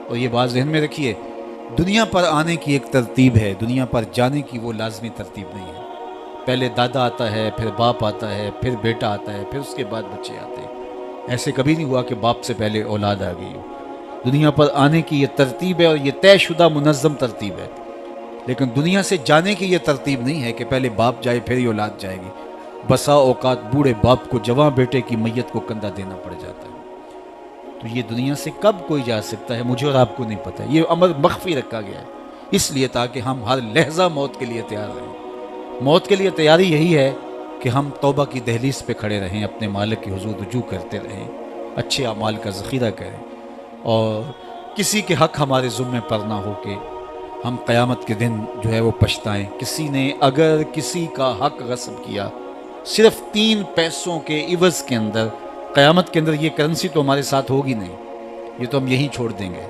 और ये बात ज़हन में रखिए, दुनिया पर आने की एक तरतीब है, दुनिया पर जाने की वो लाजमी तरतीब नहीं है। पहले दादा आता है, फिर बाप आता है, फिर बेटा आता है, फिर उसके बाद बच्चे आते हैं। ऐसे कभी नहीं हुआ कि बाप से पहले औलाद आ गई हो। दुनिया पर आने की ये तरतीब है और ये तयशुदा मुनज़्ज़म तरतीब है। लेकिन दुनिया से जाने की ये तरतीब नहीं है कि पहले बाप जाए फिर ही औलाद जाएगी। बसा औकात बूढ़े बाप को जवां बेटे की मैयत को कंधा देना पड़ जाता है। तो ये दुनिया से कब कोई जा सकता है, मुझे और आपको नहीं पता। ये अमर मख्फी रखा गया है इसलिए ताकि हम हर लहजा मौत के लिए तैयार रहें। मौत के लिए तैयारी यही है कि हम तौबा की दहलीज पे खड़े रहें, अपने मालिक की हुजूर रुजू करते रहें, अच्छे अमाल का ज़ख़ीरा करें और किसी के हक़ हमारे ज़ुम्मे पर ना हो के हम क़यामत के दिन जो है वो पछताएं। किसी ने अगर किसी का हक़ गस्ब किया सिर्फ 3 पैसों के इवज़ के अंदर, क़यामत के अंदर ये करेंसी तो हमारे साथ होगी नहीं, ये तो हम यहीं छोड़ देंगे।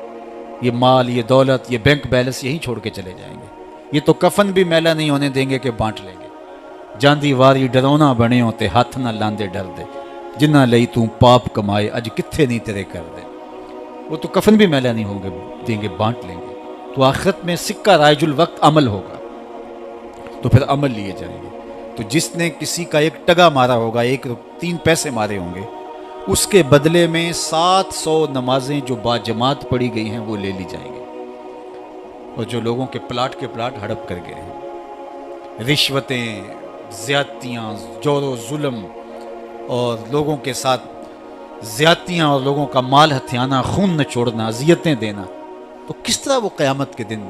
ये माल, ये दौलत, ये बैंक बैलेंस यहीं छोड़ के चले जाएंगे। ये तो कफन भी मैला नहीं होने देंगे कि बांट लेंगे। जांदी वारी डरौना बने होते हाथ ना लांदे डर दे, जिन्ना लई तू पाप कमाए अज कित्थे नहीं तेरे कर दे। वो तो कफन भी मैला नहीं होंगे देंगे, बांट लेंगे। तो आखिरत में सिक्का रायजुल वक्त अमल होगा, तो फिर अमल लिए जाएंगे। तो जिसने किसी का एक टगा मारा होगा, 3 पैसे मारे होंगे, उसके बदले में 700 नमाजें जो बाजमात पढ़ी गई हैं वो ले ली जाएंगी। और जो लोगों के प्लाट हड़प कर गए हैं, रिश्वतें, ज़्यादतियाँ, जोर जुल्म और लोगों के साथ ज़्यादतियाँ और लोगों का माल हथियाना, खून न छोड़ना, अजियतें देना, तो किस तरह वो क़यामत के दिन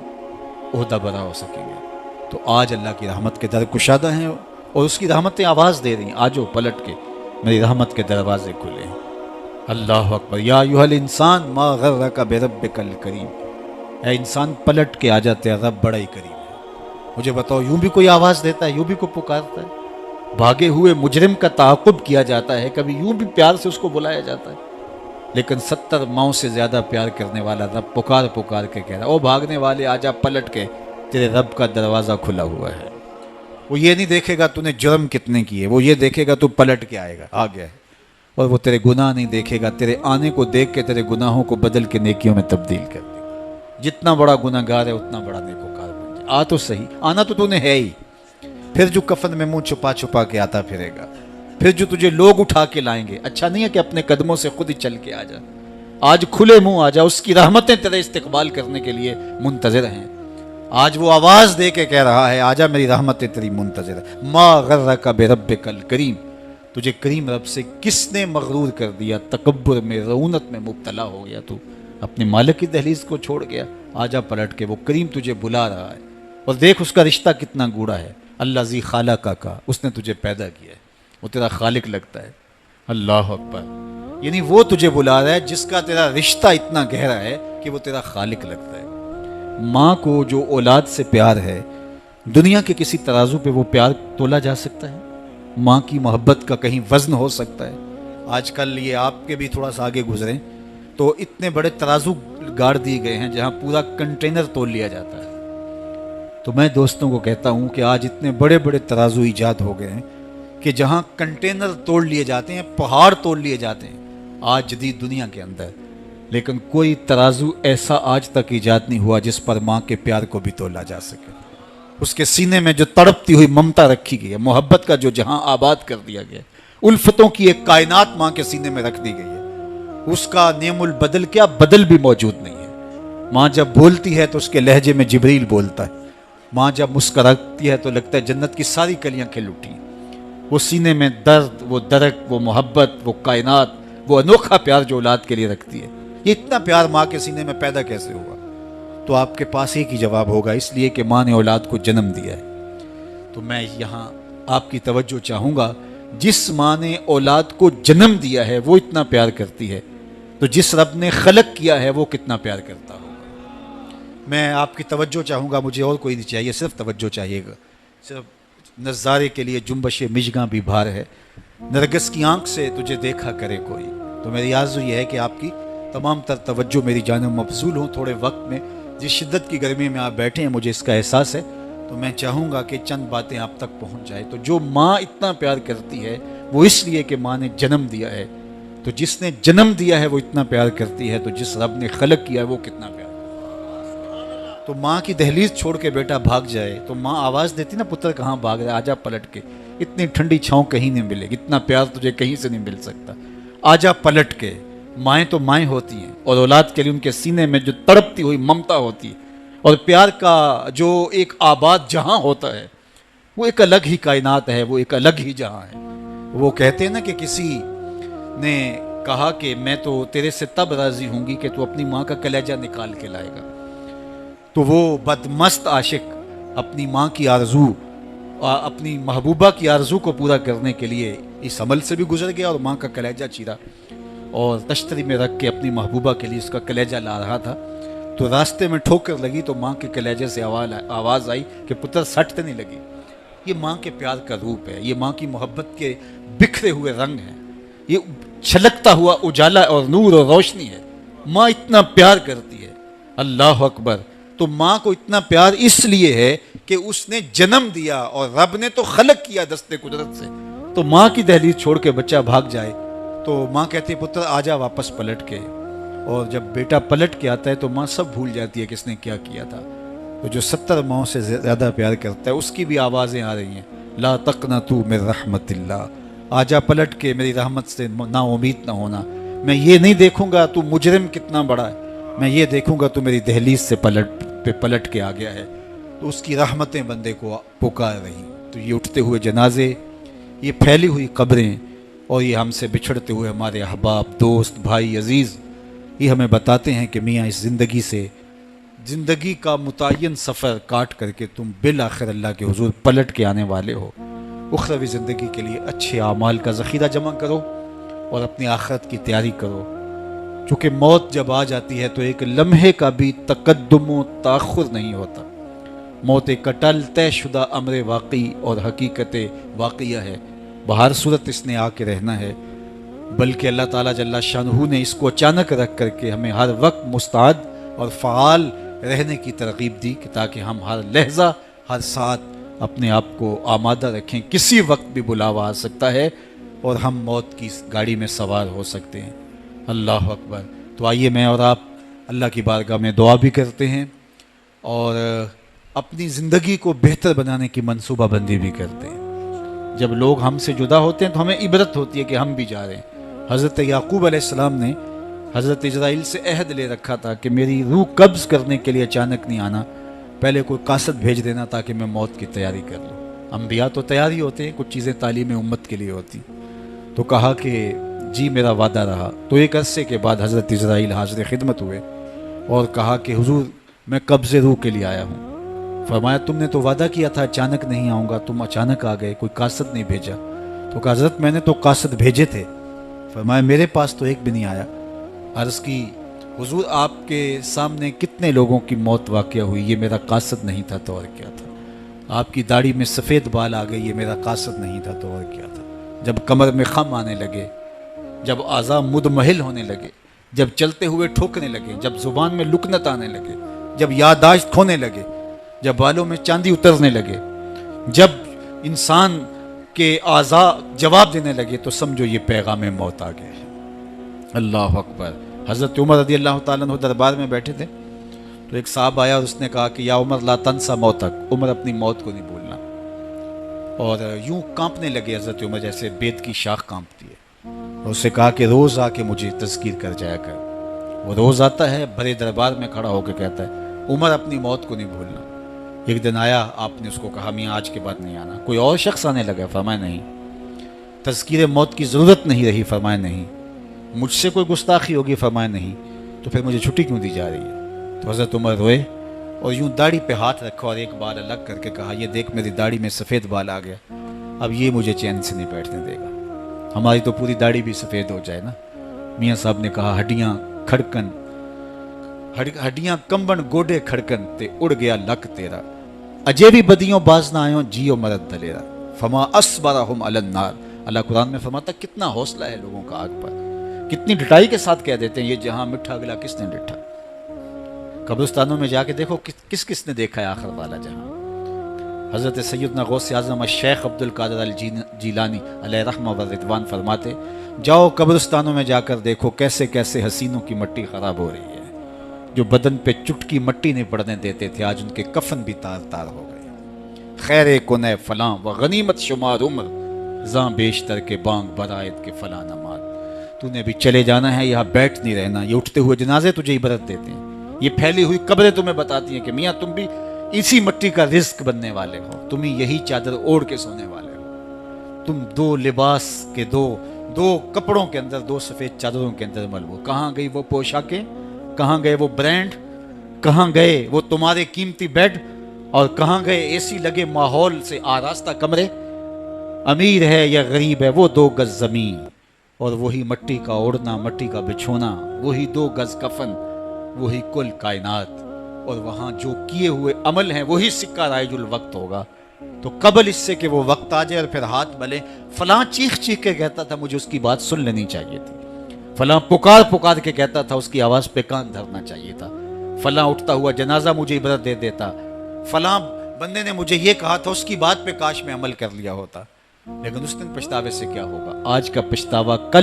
ओहदा बरा हो सकेंगे। तो आज अल्लाह की रहमत के दर कुशादा हैं और उसकी रहमतें आवाज़ दे रही हैं, आजो पलट के मेरी रहमत के दरवाजे खुले हैं। अल्लाह अकबर। या अय्युहल इंसान मा गर्रका बिरब्बिकल करीम, ऐ इंसान पलट के आ जाते हैं, रब बड़ा ही करीम है। मुझे बताओ, यूं भी कोई आवाज़ देता है, यूं भी कोई पुकारता है? भागे हुए मुजरिम का ताक़ुब किया जाता है, कभी यूं भी प्यार से उसको बुलाया जाता है। लेकिन 70 माओं से ज़्यादा प्यार करने वाला रब पुकार पुकार के कह रहा है, ओ भागने वाले आजा पलट के, तेरे रब का दरवाज़ा खुला हुआ है। वो ये नहीं देखेगा तूने जुर्म कितने किए, वो ये देखेगा तू पलट के आएगा, आ गया है। और वो तेरे गुनाह नहीं देखेगा, तेरे आने को देख के तेरे गुनाहों को बदल के नेकियों में तब्दील कर देगा। जितना बड़ा गुनाहगार है उतना बड़ा नेकोकार बन जाए। आ तो सही, आना तो तूने है ही। फिर जो कफन में मुंह छुपा छुपा के आता फिरेगा, फिर जो तुझे लोग उठा के लाएंगे। अच्छा नहीं है कि अपने कदमों से खुद ही चल के आ जा, आज खुले मुंह आ जा, उसकी रहमतें तेरे इस्तेकबाल करने के लिए मुंतज़िर हैं। आज वो आवाज़ दे के कह रहा है, आजा मेरी रहमतें तेरी मुंतज़िर है। मा गर्रका बिरब्बिकल करीम, तुझे करीम रब से किसने मगरूर कर दिया? तकब्बुर में, रऊनत में मुब्तला हो गया, तू अपने मालिक की दहलीज को छोड़ गया। आजा पलट के, वो करीम तुझे बुला रहा है। और देख उसका रिश्ता कितना गूढ़ा है। अल्लाह जी खाला का, उसने तुझे पैदा किया है, वो तेरा खालिक लगता है। अल्लाह अकबर। यानी वो तुझे बुला रहा है जिसका तेरा रिश्ता इतना गहरा है कि वो तेरा खालिक लगता है। माँ को जो औलाद से प्यार है, दुनिया के किसी तराजू पे वो प्यार तोला जा सकता है? माँ की मोहब्बत का कहीं वज़न हो सकता है? आजकल ये आपके भी थोड़ा सा आगे गुजरें तो इतने बड़े तराजू गाड़ दिए गए हैं जहाँ पूरा कंटेनर तोल लिया जाता है। तो मैं दोस्तों को कहता हूँ कि आज इतने बड़े बड़े तराजू ईजाद हो गए हैं कि जहाँ कंटेनर तोड़ लिए जाते हैं, पहाड़ तोड़ लिए जाते हैं आज जदीद दुनिया के अंदर। लेकिन कोई तराजू ऐसा आज तक ईजाद नहीं हुआ जिस पर माँ के प्यार को भी तोला जा सके। उसके सीने में जो तड़पती हुई ममता रखी गई है, मोहब्बत का जो जहां आबाद कर दिया गया, उल्फतों की एक कायनात माँ के सीने में रख दी गई है, उसका नेमुल बदल क्या बदल भी मौजूद नहीं है। माँ जब बोलती है तो उसके लहजे में जिब्रील बोलता है। माँ जब मुस्कुराती है तो लगता है जन्नत की सारी कलियां खिल उठी। वो सीने में दर्द, वो दरक, वो मोहब्बत, वो कायनात, वो अनोखा प्यार जो औलाद के लिए रखती है, ये इतना प्यार माँ के सीने में पैदा कैसे हुआ? तो आपके पास एक ही जवाब होगा, इसलिए कि माँ ने औलाद को जन्म दिया है। तो मैं यहाँ आपकी तवज्जो चाहूँगा, जिस माँ ने औलाद को जन्म दिया है वो इतना प्यार करती है, तो जिस रब ने खलक किया है वो कितना प्यार करता होगा। मैं आपकी तवज्जो चाहूँगा, मुझे और कोई नहीं चाहिए, सिर्फ तवज्जो चाहिएगा। सिर्फ नज़ारे के लिए जुम्बश मिजगा भी भार है, नरगिस की आंख से तुझे देखा करे कोई। तो मेरी आरज़ू ये है कि आपकी तमाम तर तवज्जो मेरी जानिब मबसूल हो। थोड़े वक्त में जिस शिद्दत की गर्मी में आप बैठे हैं मुझे इसका एहसास है, तो मैं चाहूँगा कि चंद बातें आप तक पहुँच जाए। तो जो माँ इतना प्यार करती है वो इसलिए कि माँ ने जन्म दिया है, तो जिसने जन्म दिया है वो इतना प्यार करती है, तो जिस रब ने खलक किया है वो कितना प्यार करता है। तो माँ की दहलीज छोड़ के बेटा भाग जाए तो माँ आवाज़ देती ना, पुत्र कहाँ भाग रहा है, आजा पलट के, इतनी ठंडी छाँव कहीं नहीं मिलेगी, इतना प्यार तुझे कहीं से नहीं मिल सकता, आजा पलट के। माएँ तो माएँ होती हैं और औलाद के लिए उनके सीने में जो तड़पती हुई ममता होती है और प्यार का जो एक आबाद जहाँ होता है वो एक अलग ही कायनात है, वो एक अलग ही जहाँ है। वो कहते हैं ना कि किसी ने कहा कि मैं तो तेरे से तब राजी होंगी कि तू अपनी माँ का कलेजा निकाल के लाएगा। तो वो बदमस्त आशिक अपनी माँ की आरजू, अपनी महबूबा की आरजू को पूरा करने के लिए इस अमल से भी गुजर गया और माँ का कलेजा चीरा और तश्तरी में रख के अपनी महबूबा के लिए उसका कलेजा ला रहा था। तो रास्ते में ठोकर लगी तो माँ के कलेजे से आवाज़ आई कि पुत्र सटते नहीं लगी। ये माँ के प्यार का रूप है, ये माँ की मोहब्बत के बिखरे हुए रंग हैं, ये छलकता हुआ उजाला और नूर और रोशनी है। माँ इतना प्यार करती है, अल्लाह अकबर। तो माँ को इतना प्यार इसलिए है कि उसने जन्म दिया और रब ने तो खलक किया दस्ते कुदरत से। तो माँ की दहलीज छोड़ के बच्चा भाग जाए तो माँ कहती है पुत्र आजा वापस पलट के। और जब बेटा पलट के आता है तो माँ सब भूल जाती है किसने क्या किया था। तो जो 70 माओं से ज़्यादा प्यार करता है उसकी भी आवाज़ें आ रही हैं, ला तक़नतू मिन रहमतिल्लाह, आजा पलट के मेरी रहमत से ना उम्मीद ना होना। मैं ये नहीं देखूंगा तू मुजरिम कितना बड़ा है, मैं ये देखूंगा तू मेरी दहलीज से पलट के आ गया है। तो उसकी रहमतें बंदे को पुकार रही। तो ये उठते हुए जनाजे, ये फैली हुई कब्रें और ये हमसे बिछड़ते हुए हमारे अहबाब, दोस्त, भाई, अजीज़, ये हमें बताते हैं कि मियाँ इस ज़िंदगी से, ज़िंदगी का मुतय्यन सफ़र काट करके तुम बिल आखिर अल्लाह के हुजूर पलट के आने वाले हो। उखरवी ज़िंदगी के लिए अच्छे आमाल का ज़ख़ीरा जमा करो और अपनी आखिरत की तैयारी करो। चूँकि मौत जब आ जाती है तो एक लम्हे का भी तकद्दुम व ताख़ुर नहीं होता। मौत एक कटल तयशुदा अमर वाक़ई और हकीकत वाक़िया है, बहर सूरत इसने आके रहना है। बल्कि अल्लाह ताला जल्ला शानहू ने इसको अचानक रख करके हमें हर वक्त मुस्ताद और फ़ाल रहने की तरगीब दी कि ताकि हम हर लहजा हर साथ अपने आप को आमादा रखें। किसी वक्त भी बुलावा आ सकता है और हम मौत की गाड़ी में सवार हो सकते हैं। अल्लाह अकबर। तो आइए मैं और आप अल्लाह की बारगाह में दुआ भी करते हैं और अपनी ज़िंदगी को बेहतर बनाने की मनसूबाबंदी भी करते हैं। जब लोग हमसे जुदा होते हैं तो हमें इबरत होती है कि हम भी जा रहे हैं। हज़रत याकूब अलैहिस्सलाम ने हज़रत इजराइल से अहद ले रखा था कि मेरी रूह कब्ज़ करने के लिए अचानक नहीं आना, पहले कोई कासद भेज देना ताकि मैं मौत की तैयारी कर लूँ। अम्बिया तो तैयार ही होते हैं, कुछ चीज़ें तालीम उम्मत के लिए होती। तो कहा कि जी मेरा वादा रहा। तो एक अरसे के बाद हज़रत इजराइल हाज़िर खिदमत हुए और कहा कि हुजूर मैं कब्ज़े रूह के लिए आया हूँ। फरमाया तुमने तो वादा किया था अचानक नहीं आऊँगा, तुम अचानक आ गए, कोई कासद नहीं भेजा। तो कहा हज़रत मैंने तो कासद भेजे थे। फरमाया मेरे पास तो एक भी नहीं आया। अर्ज़ की हुजूर आपके सामने कितने लोगों की मौत वाक़या हुई, ये मेरा कासद नहीं था तो और क्या था। आपकी दाढ़ी में सफ़ेद बाल आ गए, ये मेरा कासद नहीं था तो और क्या था। जब कमर में खम आने लगे, जब आज़ा मुदमहिल होने लगे, जब चलते हुए ठोकने लगे, जब ज़ुबान में लुकनत आने लगे, जब याददाश्त खोने लगे, जब बालों में चांदी उतरने लगे, जब इंसान के आज़ा जवाब देने लगे, तो समझो ये पैगाम मौत आ गया है। अल्लाह अकबर। हज़रत उमर रज़ी अल्लाह ताला अन्हु दरबार में बैठे थे तो एक साहब आया और उसने कहा कि या उमर ला तंसा मौतक, उमर अपनी मौत को नहीं भूलना। और यूं कांपने लगे हज़रत उमर जैसे बेद की शाख कांपती है। और उससे कहा कि रोज़ आके मुझे तज़कीर कर जाया कर। वो रोज़ आता है, भरे दरबार में खड़ा होकर कहता है उमर अपनी मौत को नहीं भूलना। एक दिन आया, आपने उसको कहा मियाँ आज के बाद नहीं आना। कोई और शख्स आने लगा, फरमाया नहीं। तज़कीर मौत की ज़रूरत नहीं रही, फरमाया नहीं। मुझसे कोई गुस्ताखी होगी, फरमाया नहीं। तो फिर मुझे छुट्टी क्यों दी जा रही है। तो हज़रत उमर रोए और यूं दाढ़ी पे हाथ रखा और एक बाल अलग करके कहा ये देख मेरी दाढ़ी में सफ़ेद बाल आ गया, अब ये मुझे चैन से नहीं बैठने देगा। हमारी तो पूरी दाढ़ी भी सफ़ेद हो जाए ना। मियाँ साहब ने कहा हड्डियाँ खड़कन, हड्डियाँ कंबन गोडे खड़कन ते उड़ गया लक तेरा, अजे भी बदियों बाज ना आयो जियो मरद दलेरा, फमा अस्बरहुम अलन नार। अल्लाह कुरान में फरमाता कितना हौसला है लोगों का आग पर, कितनी डटाई के साथ कह देते हैं ये जहां मिठा गिला किसने डिठा। कब्रिस्तानों में जाके देखो किस किसने देखा है आखिर वाला जहां। हज़रत सैयदना गौस आज़म शेख अब्दुल कादिर अल जीलानी अलैहि रहमा व रिदवान फरमाते, जाओ कब्रिस्तानों में जाकर देखो कैसे कैसे हसीनों की मट्टी ख़राब हो रही है। जो बदन पे चुटकी मट्टी नहीं पड़ने देते थे, आज उनके कफन भी तार तार हो गए। खैर कुने फलां व गनीमत शुमार उम्र, जां बेशतर के बांग बरायत के फलां नमाज। तूने भी चले जाना है, यहाँ बैठ नहीं रहना। ये उठते हुए जनाजे तुझे इबरत देते हैं, ये फैली हुई कब्रें तुम्हें बताती हैं कि मियाँ तुम भी इसी मिट्टी का रिस्क बनने वाले हो, तुम ही यही चादर ओढ़ के सोने वाले हो। तुम दो लिबास के दो कपड़ों के अंदर, दो सफ़ेद चादरों के अंदर मलबू। कहाँ गई वो पोशाकें, कहाँ गए वो ब्रांड, कहाँ गए वो तुम्हारे कीमती बेड, और कहाँ गए एसी लगे माहौल से आरास्ता कमरे। अमीर है या गरीब है वो 2 गज जमीन, और वही मट्टी का ओढ़ना, मट्टी का बिछोना, वही 2 गज कफन, वही कुल कायनात। और वहां जो किए हुए अमल हैं वही सिक्का राइजुल वक्त होगा। तो कबल इससे कि वो वक्त आ जाए और फिर हाथ मले। फलां चीख चीख के कहता था, मुझे उसकी बात सुन लेनी चाहिए थी। फलां पुकार पुकार के कहता था, उसकी आवाज पे कान धरना चाहिए था। फलां उठता हुआ जनाजा मुझे इबरत दे देता। फलां बंदे ने मुझे ये कहा था, उसकी बात पे काश में अमल कर लिया होता। लेकिन उस दिन पछतावे से क्या होगा, आज का पछतावा कल